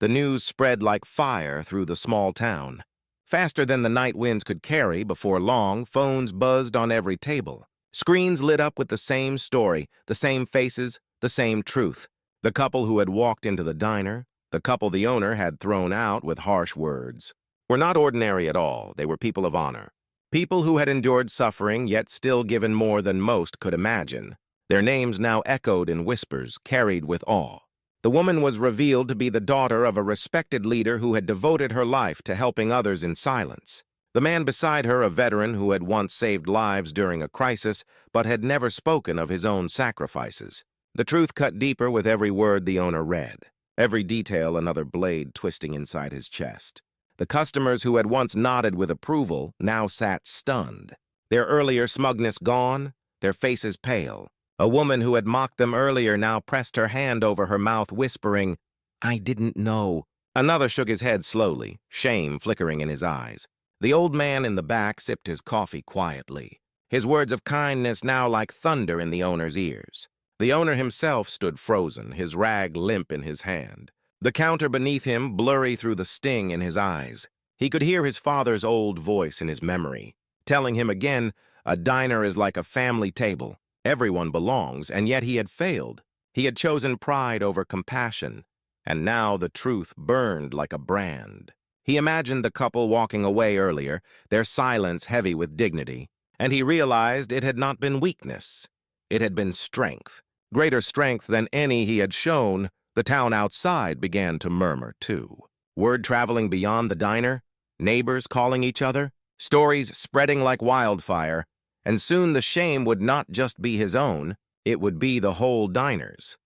The news spread like fire through the small town. Faster than the night winds could carry, before long, phones buzzed on every table. Screens lit up with the same story, the same faces, the same truth. The couple who had walked into the diner, the couple the owner had thrown out with harsh words, were not ordinary at all. They were people of honor. People who had endured suffering, yet still given more than most could imagine. Their names now echoed in whispers, carried with awe. The woman was revealed to be the daughter of a respected leader who had devoted her life to helping others in silence. The man beside her, a veteran who had once saved lives during a crisis, but had never spoken of his own sacrifices. The truth cut deeper with every word the owner read, every detail another blade twisting inside his chest. The customers who had once nodded with approval now sat stunned, their earlier smugness gone, their faces pale. A woman who had mocked them earlier now pressed her hand over her mouth, whispering, "I didn't know." Another shook his head slowly, shame flickering in his eyes. The old man in the back sipped his coffee quietly, his words of kindness now like thunder in the owner's ears. The owner himself stood frozen, his rag limp in his hand. The counter beneath him blurry through the sting in his eyes. He could hear his father's old voice in his memory, telling him again, a diner is like a family table. Everyone belongs, and yet he had failed. He had chosen pride over compassion, and now the truth burned like a brand. He imagined the couple walking away earlier, their silence heavy with dignity, and he realized it had not been weakness. It had been strength, greater strength than any he had shown. The town outside began to murmur, too. Word traveling beyond the diner, neighbors calling each other, stories spreading like wildfire, and soon the shame would not just be his own, it would be the whole diner's.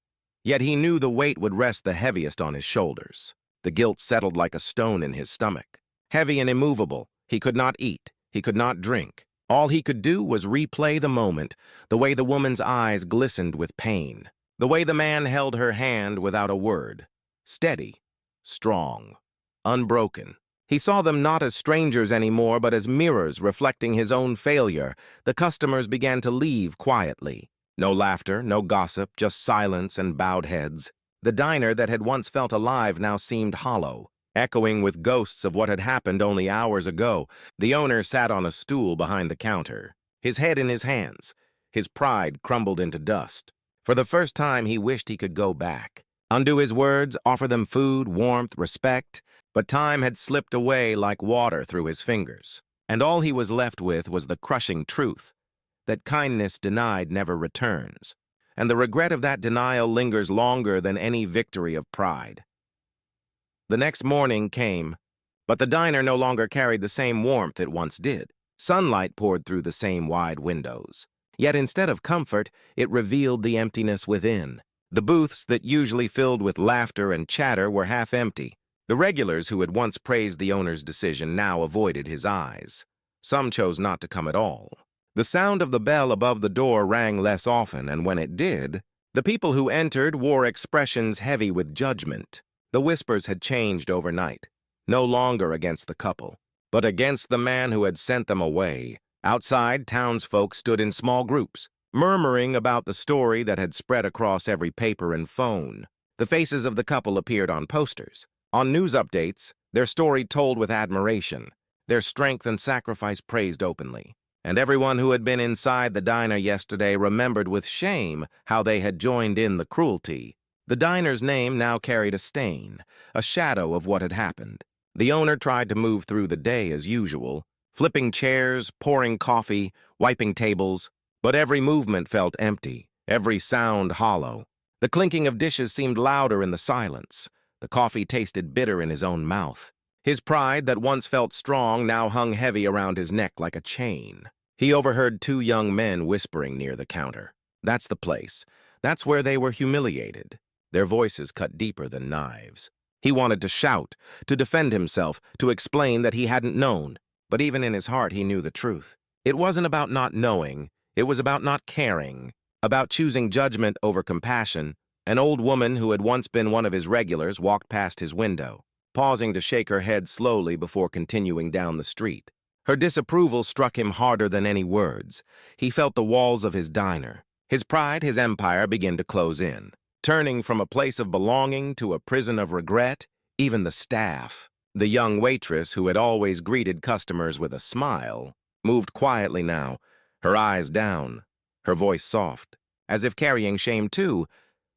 Yet he knew the weight would rest the heaviest on his shoulders. The guilt settled like a stone in his stomach. Heavy and immovable, he could not eat, he could not drink. All he could do was replay the moment, the way the woman's eyes glistened with pain, the way the man held her hand without a word, steady, strong, unbroken. He saw them not as strangers anymore, but as mirrors reflecting his own failure. The customers began to leave quietly. No laughter, no gossip, just silence and bowed heads. The diner that had once felt alive now seemed hollow, echoing with ghosts of what had happened only hours ago. The owner sat on a stool behind the counter, his head in his hands. His pride crumbled into dust. For the first time, he wished he could go back, undo his words, offer them food, warmth, respect. But time had slipped away like water through his fingers, and all he was left with was the crushing truth that kindness denied never returns, and the regret of that denial lingers longer than any victory of pride. The next morning came, but the diner no longer carried the same warmth it once did. Sunlight poured through the same wide windows. Yet instead of comfort, it revealed the emptiness within. The booths that usually filled with laughter and chatter were half empty. The regulars who had once praised the owner's decision now avoided his eyes. Some chose not to come at all. The sound of the bell above the door rang less often, and when it did, the people who entered wore expressions heavy with judgment. The whispers had changed overnight, no longer against the couple, but against the man who had sent them away. Outside, townsfolk stood in small groups, murmuring about the story that had spread across every paper and phone. The faces of the couple appeared on posters. On news updates, their story told with admiration, their strength and sacrifice praised openly. And everyone who had been inside the diner yesterday remembered with shame how they had joined in the cruelty. The diner's name now carried a stain, a shadow of what had happened. The owner tried to move through the day as usual, flipping chairs, pouring coffee, wiping tables, but every movement felt empty, every sound hollow. The clinking of dishes seemed louder in the silence. The coffee tasted bitter in his own mouth. His pride that once felt strong now hung heavy around his neck like a chain. He overheard two young men whispering near the counter. That's the place. That's where they were humiliated. Their voices cut deeper than knives. He wanted to shout, to defend himself, to explain that he hadn't known. But even in his heart, he knew the truth. It wasn't about not knowing. It was about not caring, about choosing judgment over compassion. An old woman who had once been one of his regulars walked past his window, pausing to shake her head slowly before continuing down the street. Her disapproval struck him harder than any words. He felt the walls of his diner. His pride, his empire, began to close in, turning from a place of belonging to a prison of regret. Even the staff, the young waitress who had always greeted customers with a smile, moved quietly now, her eyes down, her voice soft. As if carrying shame too,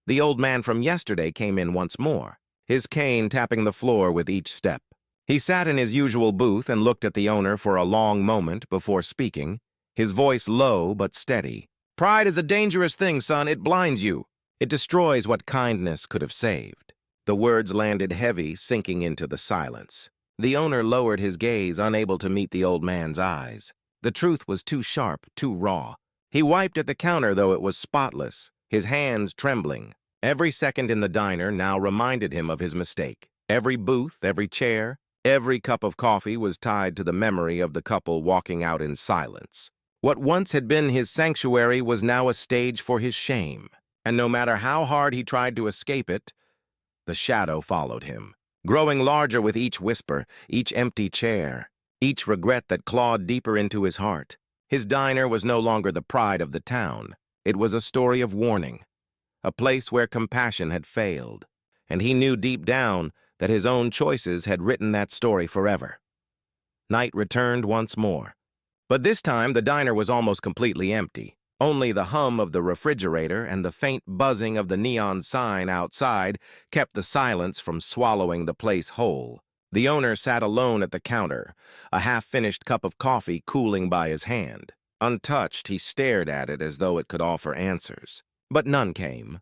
the old man from yesterday came in once more, his cane tapping the floor with each step. He sat in his usual booth and looked at the owner for a long moment before speaking, his voice low but steady. "Pride is a dangerous thing, son. It blinds you. It destroys what kindness could have saved." The words landed heavy, sinking into the silence. The owner lowered his gaze, unable to meet the old man's eyes. The truth was too sharp, too raw. He wiped at the counter, though it was spotless, his hands trembling. Every second in the diner now reminded him of his mistake. Every booth, every chair, every cup of coffee was tied to the memory of the couple walking out in silence. What once had been his sanctuary was now a stage for his shame, and no matter how hard he tried to escape it, the shadow followed him, growing larger with each whisper, each empty chair, each regret that clawed deeper into his heart. His diner was no longer the pride of the town. It was a story of warning, a place where compassion had failed, and he knew deep down that his own choices had written that story forever. Night returned once more, but this time the diner was almost completely empty. Only the hum of the refrigerator and the faint buzzing of the neon sign outside kept the silence from swallowing the place whole. The owner sat alone at the counter, a half-finished cup of coffee cooling by his hand. Untouched, he stared at it as though it could offer answers. But none came.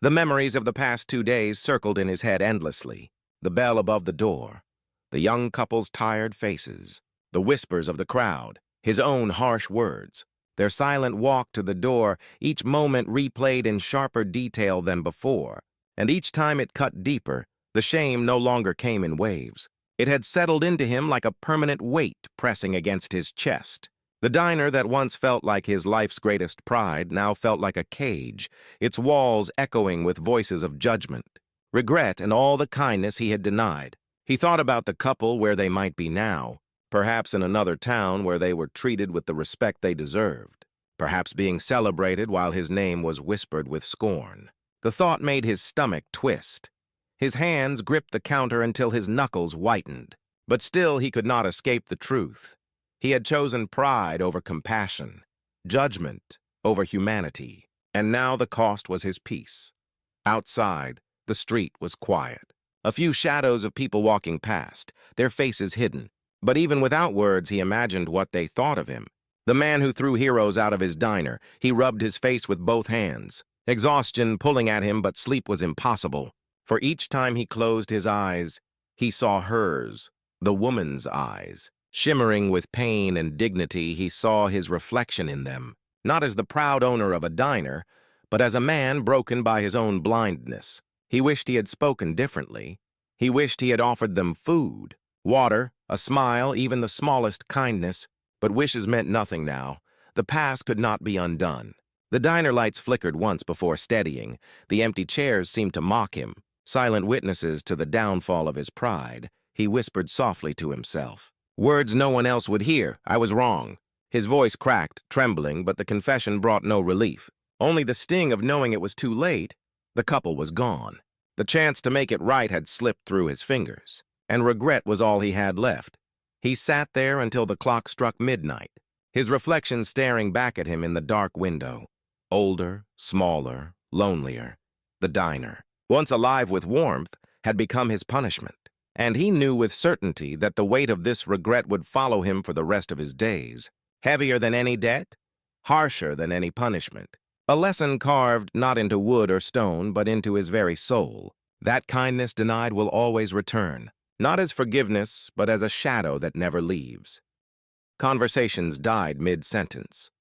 The memories of the past 2 days circled in his head endlessly. The bell above the door, the young couple's tired faces, the whispers of the crowd, his own harsh words. Their silent walk to the door, each moment replayed in sharper detail than before, and each time it cut deeper, the shame no longer came in waves. It had settled into him like a permanent weight pressing against his chest. The diner that once felt like his life's greatest pride now felt like a cage, its walls echoing with voices of judgment, regret, and all the kindness he had denied. He thought about the couple where they might be now, perhaps in another town where they were treated with the respect they deserved, perhaps being celebrated while his name was whispered with scorn. The thought made his stomach twist. His hands gripped the counter until his knuckles whitened, but still he could not escape the truth. He had chosen pride over compassion, judgment over humanity, and now the cost was his peace. Outside, the street was quiet. A few shadows of people walking past, their faces hidden. But even without words, he imagined what they thought of him. The man who threw heroes out of his diner, he rubbed his face with both hands. Exhaustion pulling at him, but sleep was impossible. For each time he closed his eyes, he saw hers, the woman's eyes. Shimmering with pain and dignity, he saw his reflection in them, not as the proud owner of a diner, but as a man broken by his own blindness. He wished he had spoken differently. He wished he had offered them food, water, a smile, even the smallest kindness. But wishes meant nothing now. The past could not be undone. The diner lights flickered once before steadying. The empty chairs seemed to mock him, silent witnesses to the downfall of his pride. He whispered softly to himself, words no one else would hear. "I was wrong." His voice cracked, trembling, but the confession brought no relief. Only the sting of knowing it was too late. The couple was gone. The chance to make it right had slipped through his fingers, and regret was all he had left. He sat there until the clock struck midnight, his reflection staring back at him in the dark window. Older, smaller, lonelier. The diner, once alive with warmth, had become his punishment, and he knew with certainty that the weight of this regret would follow him for the rest of his days. Heavier than any debt, harsher than any punishment. A lesson carved not into wood or stone, but into his very soul. That kindness denied will always return, not as forgiveness, but as a shadow that never leaves. Conversations died mid-sentence.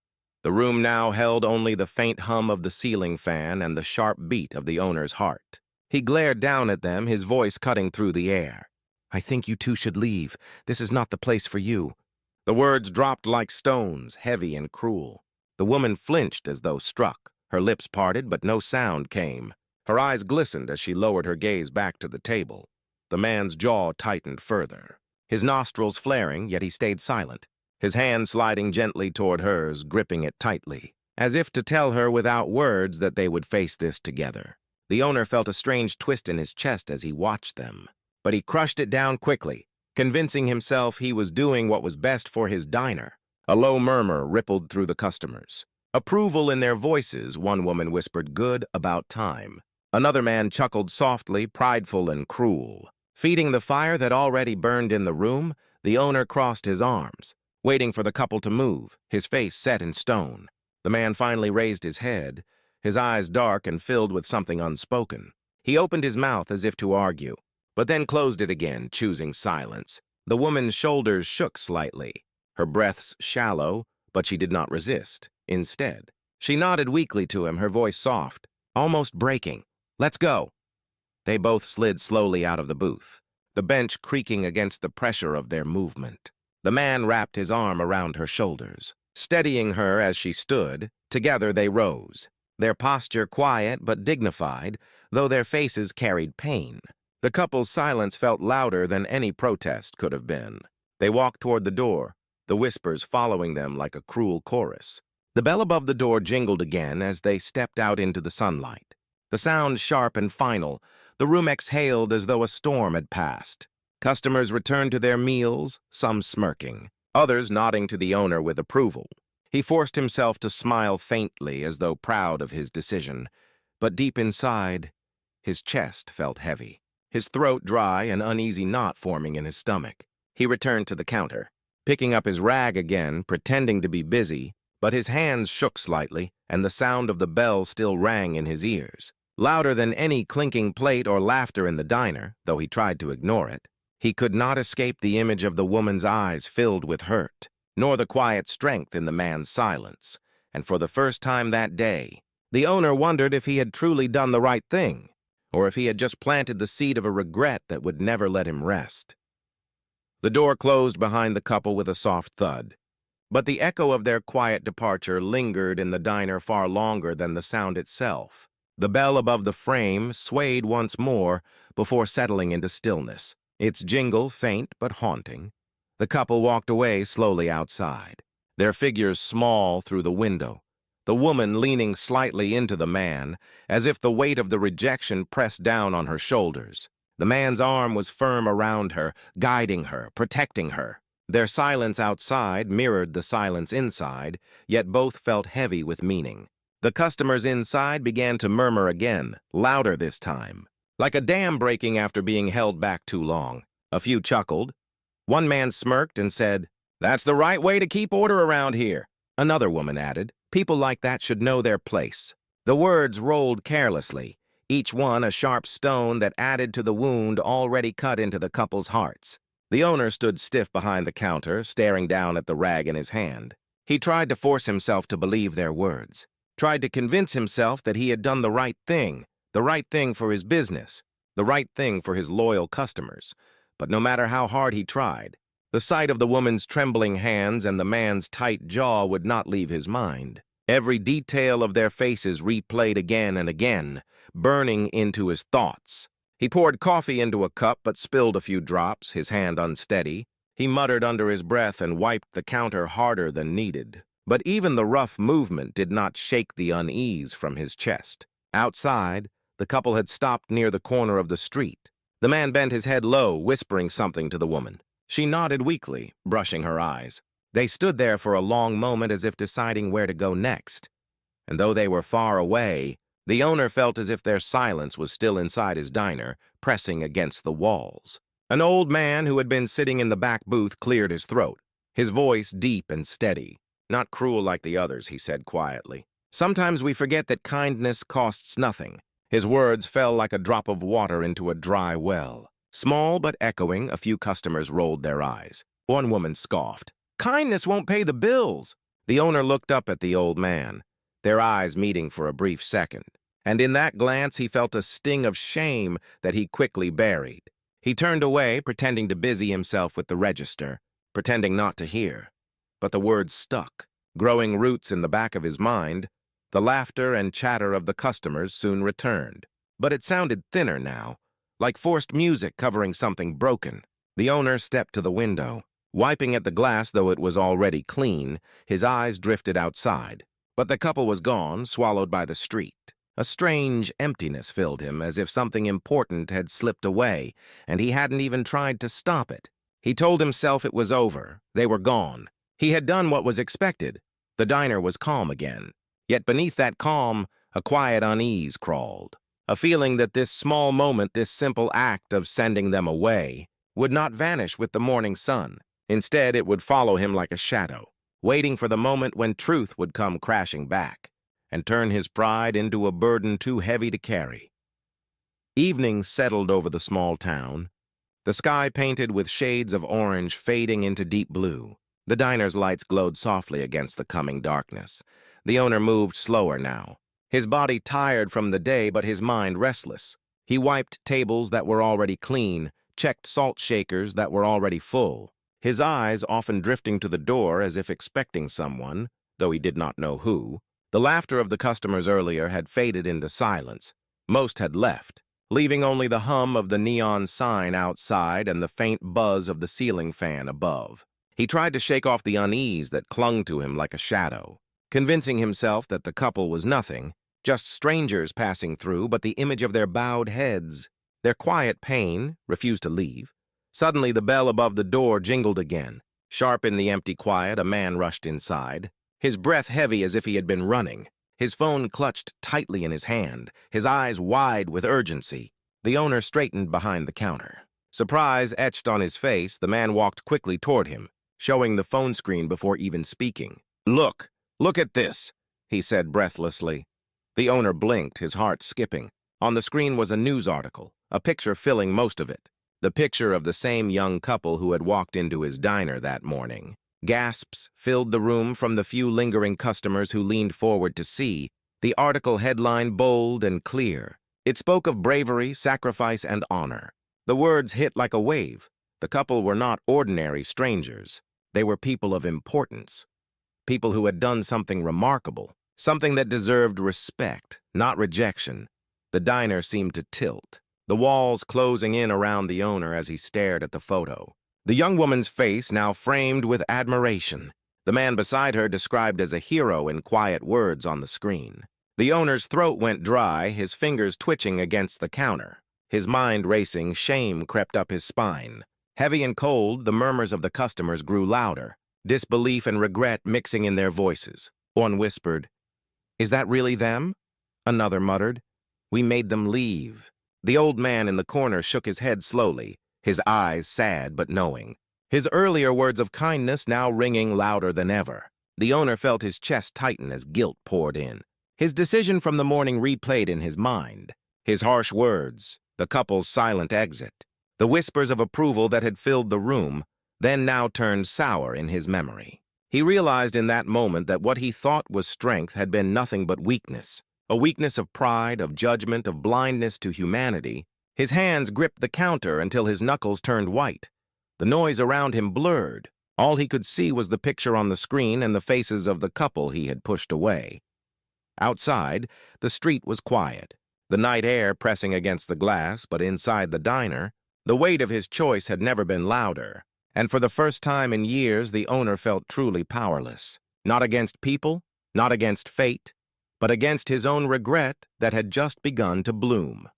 The room now held only the faint hum of the ceiling fan and the sharp beat of the owner's heart. He glared down at them, his voice cutting through the air. "I think you two should leave. This is not the place for you." The words dropped like stones, heavy and cruel. The woman flinched as though struck. Her lips parted, but no sound came. Her eyes glistened as she lowered her gaze back to the table. The man's jaw tightened further, his nostrils flaring, yet he stayed silent, his hand sliding gently toward hers, gripping it tightly, as if to tell her without words that they would face this together. The owner felt a strange twist in his chest as he watched them. but he crushed it down quickly, convincing himself he was doing what was best for his diner. A low murmur rippled through the customers. Approval in their voices, one woman whispered, "Good, about time." Another man chuckled softly, prideful and cruel. Feeding the fire that already burned in the room, the owner crossed his arms, waiting for the couple to move, his face set in stone. The man finally raised his head, his eyes dark and filled with something unspoken. He opened his mouth as if to argue, but then closed it again, choosing silence. The woman's shoulders shook slightly, her breaths shallow, but she did not resist. Instead, she nodded weakly to him, her voice soft, almost breaking. "Let's go." They both slid slowly out of the booth, the bench creaking against the pressure of their movement. The man wrapped his arm around her shoulders, steadying her as she stood. Together they rose, their posture quiet but dignified, though their faces carried pain. The couple's silence felt louder than any protest could have been. They walked toward the door, the whispers following them like a cruel chorus. The bell above the door jingled again as they stepped out into the sunlight. The sound sharp and final, the room exhaled as though a storm had passed. Customers returned to their meals, some smirking, others nodding to the owner with approval. He forced himself to smile faintly as though proud of his decision, but deep inside, his chest felt heavy, his throat dry, an uneasy knot forming in his stomach. He returned to the counter, picking up his rag again, pretending to be busy, but his hands shook slightly, and the sound of the bell still rang in his ears, louder than any clinking plate or laughter in the diner, though he tried to ignore it. He could not escape the image of the woman's eyes filled with hurt, nor the quiet strength in the man's silence, and for the first time that day, the owner wondered if he had truly done the right thing, or if he had just planted the seed of a regret that would never let him rest. The door closed behind the couple with a soft thud, but the echo of their quiet departure lingered in the diner far longer than the sound itself. The bell above the frame swayed once more before settling into stillness, its jingle faint but haunting. The couple walked away slowly outside, their figures small through the window, the woman leaning slightly into the man, as if the weight of the rejection pressed down on her shoulders. The man's arm was firm around her, guiding her, protecting her. Their silence outside mirrored the silence inside, yet both felt heavy with meaning. The customers inside began to murmur again, louder this time, like a dam breaking after being held back too long. A few chuckled. One man smirked and said, "That's the right way to keep order around here." Another woman added, "People like that should know their place." The words rolled carelessly, each one a sharp stone that added to the wound already cut into the couple's hearts. The owner stood stiff behind the counter, staring down at the rag in his hand. He tried to force himself to believe their words, tried to convince himself that he had done the right thing for his business, the right thing for his loyal customers. But no matter how hard he tried, the sight of the woman's trembling hands and the man's tight jaw would not leave his mind. Every detail of their faces replayed again and again, burning into his thoughts. He poured coffee into a cup but spilled a few drops, his hand unsteady. He muttered under his breath and wiped the counter harder than needed. But even the rough movement did not shake the unease from his chest. Outside, the couple had stopped near the corner of the street. The man bent his head low, whispering something to the woman. She nodded weakly, brushing her eyes. They stood there for a long moment as if deciding where to go next. And though they were far away, the owner felt as if their silence was still inside his diner, pressing against the walls. An old man who had been sitting in the back booth cleared his throat, his voice deep and steady. "Not cruel like the others," he said quietly. "Sometimes we forget that kindness costs nothing." His words fell like a drop of water into a dry well. Small but echoing, a few customers rolled their eyes. One woman scoffed. "Kindness won't pay the bills." The owner looked up at the old man, their eyes meeting for a brief second. And in that glance he felt a sting of shame that he quickly buried. He turned away, pretending to busy himself with the register, pretending not to hear. But the words stuck, growing roots in the back of his mind. The laughter and chatter of the customers soon returned, but it sounded thinner now, like forced music covering something broken. The owner stepped to the window. Wiping at the glass, though it was already clean, his eyes drifted outside. But the couple was gone, swallowed by the street. A strange emptiness filled him, as if something important had slipped away, and he hadn't even tried to stop it. He told himself it was over. They were gone. He had done what was expected. The diner was calm again. Yet beneath that calm, a quiet unease crawled. A feeling that this small moment, this simple act of sending them away, would not vanish with the morning sun. Instead, it would follow him like a shadow, waiting for the moment when truth would come crashing back and turn his pride into a burden too heavy to carry. Evening settled over the small town, the sky painted with shades of orange fading into deep blue. The diner's lights glowed softly against the coming darkness. The owner moved slower now, his body tired from the day but his mind restless. He wiped tables that were already clean, checked salt shakers that were already full, his eyes often drifting to the door as if expecting someone, though he did not know who. The laughter of the customers earlier had faded into silence. Most had left, leaving only the hum of the neon sign outside and the faint buzz of the ceiling fan above. He tried to shake off the unease that clung to him like a shadow, convincing himself that the couple was nothing, just strangers passing through, but the image of their bowed heads, their quiet pain, refused to leave. Suddenly the bell above the door jingled again. Sharp in the empty quiet, a man rushed inside, his breath heavy as if he had been running, his phone clutched tightly in his hand, his eyes wide with urgency. The owner straightened behind the counter. Surprise etched on his face, the man walked quickly toward him, showing the phone screen before even speaking. Look at this," he said breathlessly. The owner blinked, his heart skipping. On the screen was a news article, a picture filling most of it. The picture of the same young couple who had walked into his diner that morning. Gasps filled the room from the few lingering customers who leaned forward to see. The article headline bold and clear. It spoke of bravery, sacrifice, and honor. The words hit like a wave. The couple were not ordinary strangers. They were people of importance. People who had done something remarkable, something that deserved respect, not rejection. The diner seemed to tilt, the walls closing in around the owner as he stared at the photo. The young woman's face now framed with admiration. The man beside her described as a hero in quiet words on the screen. The owner's throat went dry, his fingers twitching against the counter. His mind racing, shame crept up his spine. Heavy and cold, the murmurs of the customers grew louder, disbelief and regret mixing in their voices. One whispered, "Is that really them?" Another muttered, "We made them leave." The old man in the corner shook his head slowly, his eyes sad but knowing. His earlier words of kindness now ringing louder than ever. The owner felt his chest tighten as guilt poured in. His decision from the morning replayed in his mind. His harsh words, the couple's silent exit, the whispers of approval that had filled the room, then now turned sour in his memory. He realized in that moment that what he thought was strength had been nothing but weakness, a weakness of pride, of judgment, of blindness to humanity. His hands gripped the counter until his knuckles turned white. The noise around him blurred. All he could see was the picture on the screen and the faces of the couple he had pushed away. Outside, the street was quiet, the night air pressing against the glass, but inside the diner, the weight of his choice had never been louder, and for the first time in years the owner felt truly powerless, not against people, not against fate, but against his own regret that had just begun to bloom.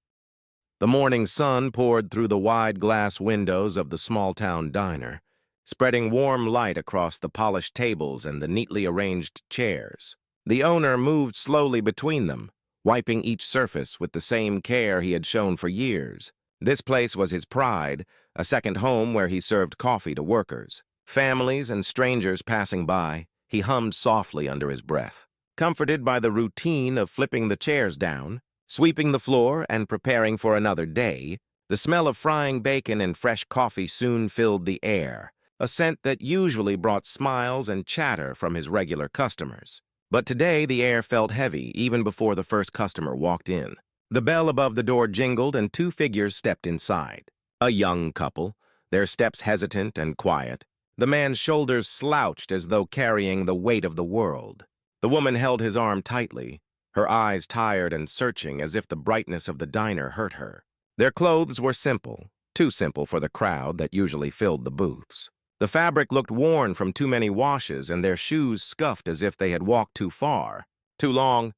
The morning sun poured through the wide glass windows of the small-town diner, spreading warm light across the polished tables and the neatly arranged chairs. The owner moved slowly between them, wiping each surface with the same care he had shown for years. This place was his pride, a second home where he served coffee to workers. Families and strangers passing by, he hummed softly under his breath. Comforted by the routine of flipping the chairs down, sweeping the floor, and preparing for another day, the smell of frying bacon and fresh coffee soon filled the air, a scent that usually brought smiles and chatter from his regular customers. But today the air felt heavy even before the first customer walked in. The bell above the door jingled and two figures stepped inside. A young couple, their steps hesitant and quiet. The man's shoulders slouched as though carrying the weight of the world. The woman held his arm tightly, her eyes tired and searching as if the brightness of the diner hurt her. Their clothes were simple, too simple for the crowd that usually filled the booths. The fabric looked worn from too many washes and their shoes scuffed as if they had walked too far, too long.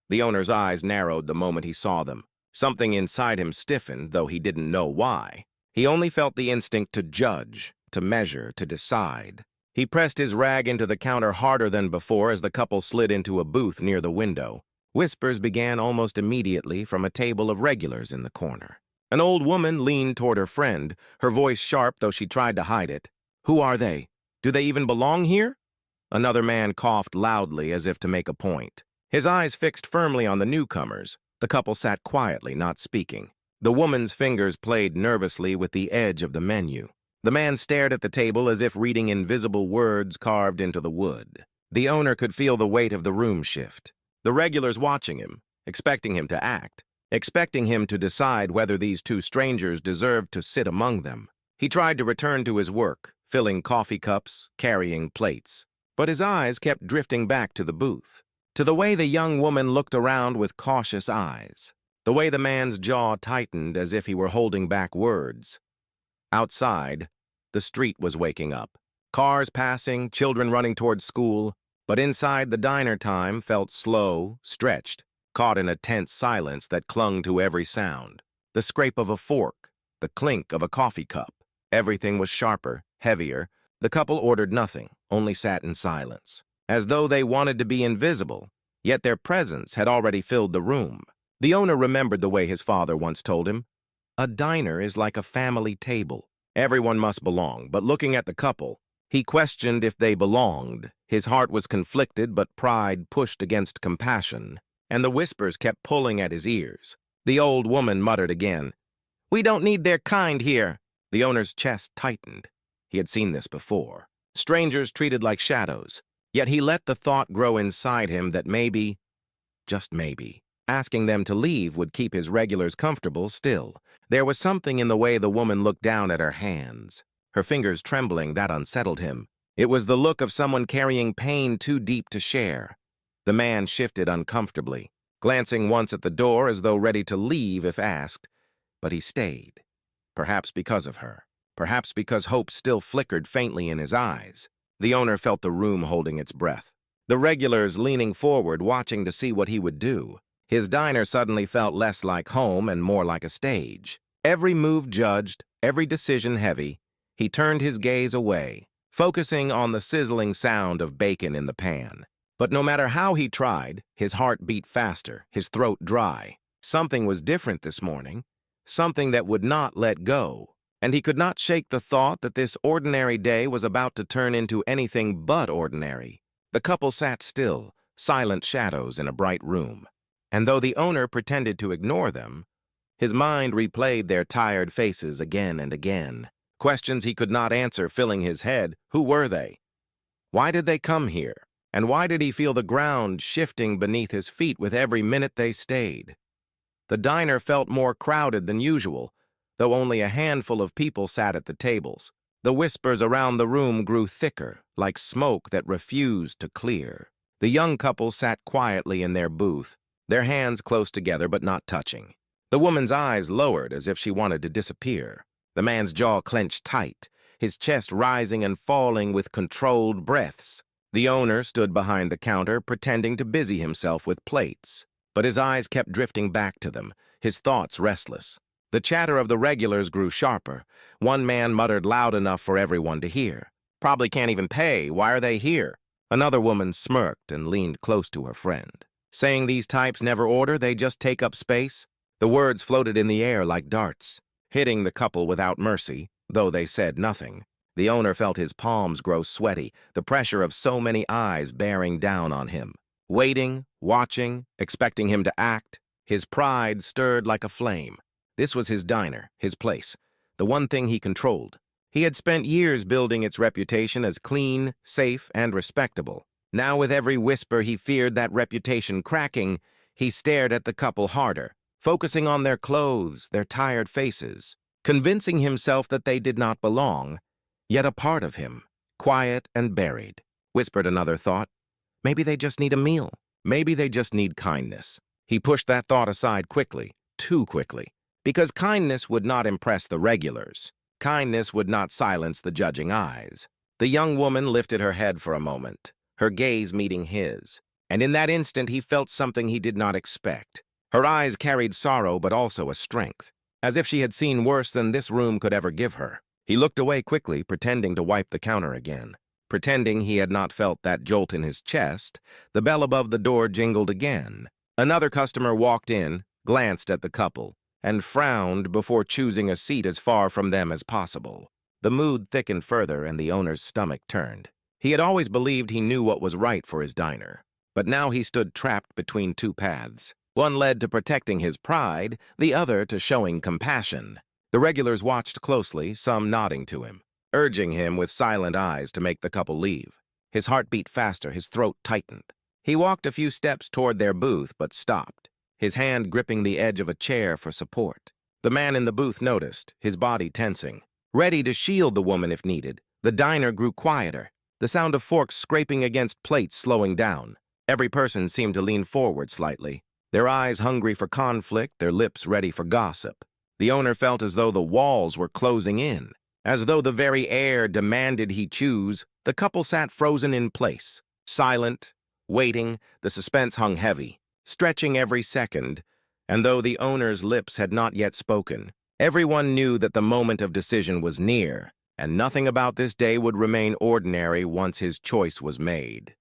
The owner's eyes narrowed the moment he saw them. Something inside him stiffened, though he didn't know why. He only felt the instinct to judge, to measure, to decide. He pressed his rag into the counter harder than before as the couple slid into a booth near the window. Whispers began almost immediately from a table of regulars in the corner. An old woman leaned toward her friend, her voice sharp though she tried to hide it. "Who are they? Do they even belong here?" Another man coughed loudly as if to make a point. His eyes fixed firmly on the newcomers. The couple sat quietly, not speaking. The woman's fingers played nervously with the edge of the menu. The man stared at the table as if reading invisible words carved into the wood. The owner could feel the weight of the room shift. The regulars watching him, expecting him to act, expecting him to decide whether these two strangers deserved to sit among them. He tried to return to his work, filling coffee cups, carrying plates. But his eyes kept drifting back to the booth, to the way the young woman looked around with cautious eyes, the way the man's jaw tightened as if he were holding back words. Outside, the street was waking up. Cars passing, children running towards school, but inside the diner time felt slow, stretched, caught in a tense silence that clung to every sound. The scrape of a fork, the clink of a coffee cup. Everything was sharper, heavier. The couple ordered nothing, only sat in silence, as though they wanted to be invisible, yet their presence had already filled the room. The owner remembered the way his father once told him, "A diner is like a family table. Everyone must belong," but looking at the couple, he questioned if they belonged. His heart was conflicted, but pride pushed against compassion, and the whispers kept pulling at his ears. The old woman muttered again, "We don't need their kind here." The owner's chest tightened. He had seen this before. Strangers treated like shadows, yet he let the thought grow inside him that maybe, just maybe, asking them to leave would keep his regulars comfortable still. There was something in the way the woman looked down at her hands, her fingers trembling, that unsettled him. It was the look of someone carrying pain too deep to share. The man shifted uncomfortably, glancing once at the door as though ready to leave if asked, but he stayed. Perhaps because of her. Perhaps because hope still flickered faintly in his eyes. The owner felt the room holding its breath. The regulars leaning forward, watching to see what he would do. His diner suddenly felt less like home and more like a stage. Every move judged, every decision heavy. He turned his gaze away, focusing on the sizzling sound of bacon in the pan. But no matter how he tried, his heart beat faster, his throat dry. Something was different this morning, something that would not let go. And he could not shake the thought that this ordinary day was about to turn into anything but ordinary. The couple sat still, silent shadows in a bright room. And though the owner pretended to ignore them, his mind replayed their tired faces again and again. Questions he could not answer filling his head. Who were they? Why did they come here? And why did he feel the ground shifting beneath his feet with every minute they stayed? The diner felt more crowded than usual, though only a handful of people sat at the tables. The whispers around the room grew thicker, like smoke that refused to clear. The young couple sat quietly in their booth, their hands close together but not touching. The woman's eyes lowered as if she wanted to disappear. The man's jaw clenched tight, his chest rising and falling with controlled breaths. The owner stood behind the counter, pretending to busy himself with plates, but his eyes kept drifting back to them, his thoughts restless. The chatter of the regulars grew sharper. One man muttered loud enough for everyone to hear. "Probably can't even pay. Why are they here?" Another woman smirked and leaned close to her friend, saying these types never order, they just take up space. The words floated in the air like darts, hitting the couple without mercy, though they said nothing. The owner felt his palms grow sweaty, the pressure of so many eyes bearing down on him. Waiting, watching, expecting him to act, his pride stirred like a flame. This was his diner, his place, the one thing he controlled. He had spent years building its reputation as clean, safe, and respectable. Now with every whisper he feared that reputation cracking, he stared at the couple harder, focusing on their clothes, their tired faces, convincing himself that they did not belong, yet a part of him, quiet and buried. Whispered another thought. Maybe they just need a meal. Maybe they just need kindness. He pushed that thought aside quickly, too quickly. Because kindness would not impress the regulars. Kindness would not silence the judging eyes. The young woman lifted her head for a moment, her gaze meeting his. And in that instant he felt something he did not expect. Her eyes carried sorrow but also a strength, as if she had seen worse than this room could ever give her. He looked away quickly, pretending to wipe the counter again. Pretending he had not felt that jolt in his chest, the bell above the door jingled again. Another customer walked in, glanced at the couple, and frowned before choosing a seat as far from them as possible. The mood thickened further and the owner's stomach turned. He had always believed he knew what was right for his diner, but now he stood trapped between two paths. One led to protecting his pride, the other to showing compassion. The regulars watched closely, some nodding to him, urging him with silent eyes to make the couple leave. His heart beat faster, his throat tightened. He walked a few steps toward their booth, but stopped, his hand gripping the edge of a chair for support. The man in the booth noticed, his body tensing. Ready to shield the woman if needed, the diner grew quieter, the sound of forks scraping against plates slowing down. Every person seemed to lean forward slightly, their eyes hungry for conflict, their lips ready for gossip. The owner felt as though the walls were closing in, as though the very air demanded he choose. The couple sat frozen in place, silent, waiting. The suspense hung heavy, stretching every second, and though the owner's lips had not yet spoken, everyone knew that the moment of decision was near, and nothing about this day would remain ordinary once his choice was made.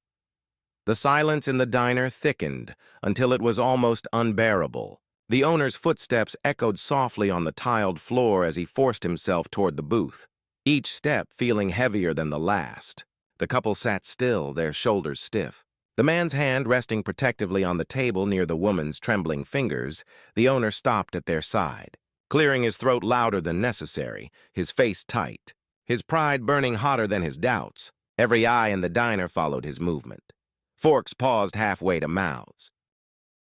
The silence in the diner thickened until it was almost unbearable. The owner's footsteps echoed softly on the tiled floor as he forced himself toward the booth, each step feeling heavier than the last. The couple sat still, their shoulders stiff. The man's hand resting protectively on the table near the woman's trembling fingers, the owner stopped at their side, clearing his throat louder than necessary, his face tight, his pride burning hotter than his doubts. Every eye in the diner followed his movement. Forks paused halfway to mouths,